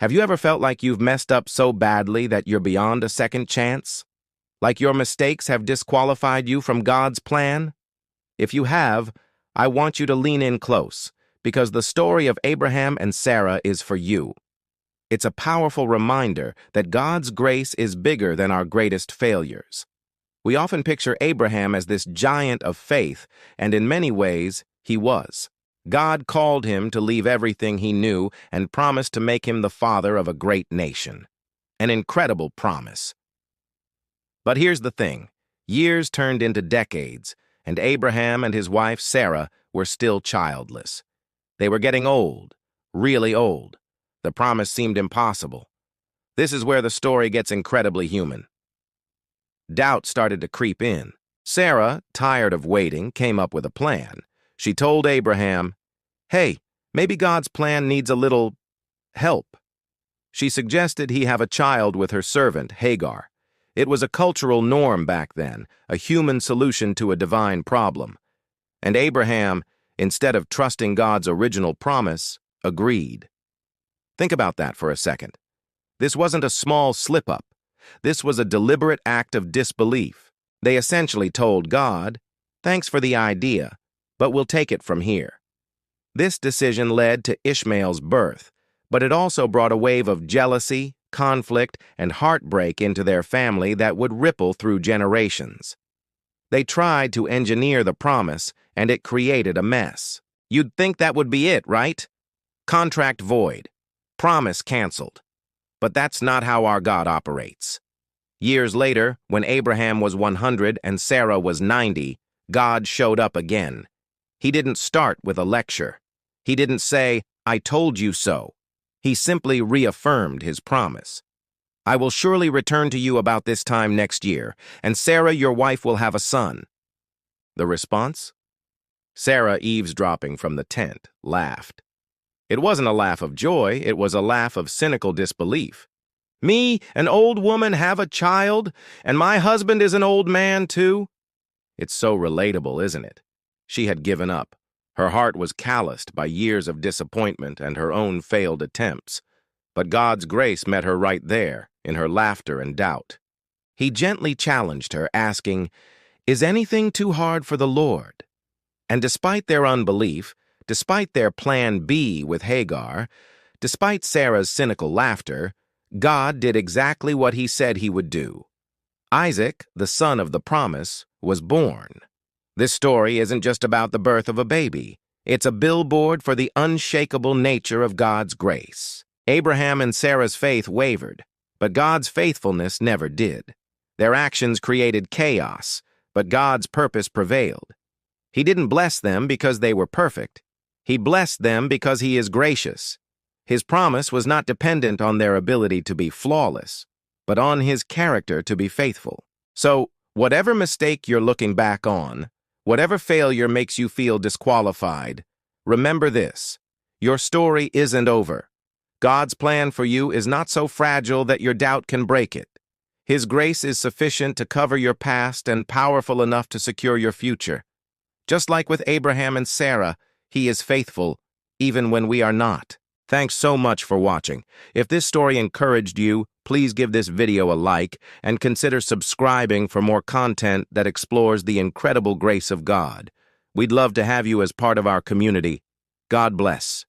Have you ever felt like you've messed up so badly that you're beyond a second chance? Like your mistakes have disqualified you from God's plan? If you have, I want you to lean in close, because the story of Abraham and Sarah is for you. It's a powerful reminder that God's grace is bigger than our greatest failures. We often picture Abraham as this giant of faith, and in many ways, he was. God called him to leave everything he knew and promised to make him the father of a great nation. An incredible promise. But here's the thing. Years turned into decades, and Abraham and his wife Sarah were still childless. They were getting old, really old. The promise seemed impossible. This is where the story gets incredibly human. Doubt started to creep in. Sarah, tired of waiting, came up with a plan. She told Abraham, "Hey, maybe God's plan needs a little help." She suggested he have a child with her servant, Hagar. It was a cultural norm back then, a human solution to a divine problem. And Abraham, instead of trusting God's original promise, agreed. Think about that for a second. This wasn't a small slip-up. This was a deliberate act of disbelief. They essentially told God, "Thanks for the idea, but we'll take it from here." This decision led to Ishmael's birth, but it also brought a wave of jealousy, conflict, and heartbreak into their family that would ripple through generations. They tried to engineer the promise, and it created a mess. You'd think that would be it, right? Contract void. Promise canceled. But that's not how our God operates. Years later, when Abraham was 100 and Sarah was 90, God showed up again. He didn't start with a lecture. He didn't say, "I told you so." He simply reaffirmed his promise. "I will surely return to you about this time next year, and Sarah, your wife, will have a son." The response? Sarah, eavesdropping from the tent, laughed. It wasn't a laugh of joy, it was a laugh of cynical disbelief. "Me, an old woman, have a child, and my husband is an old man too?" It's so relatable, isn't it? She had given up. Her heart was calloused by years of disappointment and her own failed attempts. But God's grace met her right there, in her laughter and doubt. He gently challenged her, asking, "Is anything too hard for the Lord?" And despite their unbelief, despite their plan B with Hagar, despite Sarah's cynical laughter, God did exactly what he said he would do. Isaac, the son of the promise, was born. This story isn't just about the birth of a baby. It's a billboard for the unshakable nature of God's grace. Abraham and Sarah's faith wavered, but God's faithfulness never did. Their actions created chaos, but God's purpose prevailed. He didn't bless them because they were perfect. He blessed them because he is gracious. His promise was not dependent on their ability to be flawless, but on his character to be faithful. So, whatever mistake you're looking back on, whatever failure makes you feel disqualified, remember this: your story isn't over. God's plan for you is not so fragile that your doubt can break it. His grace is sufficient to cover your past and powerful enough to secure your future. Just like with Abraham and Sarah, he is faithful, even when we are not. Thanks so much for watching. If this story encouraged you, please give this video a like and consider subscribing for more content that explores the incredible grace of God. We'd love to have you as part of our community. God bless.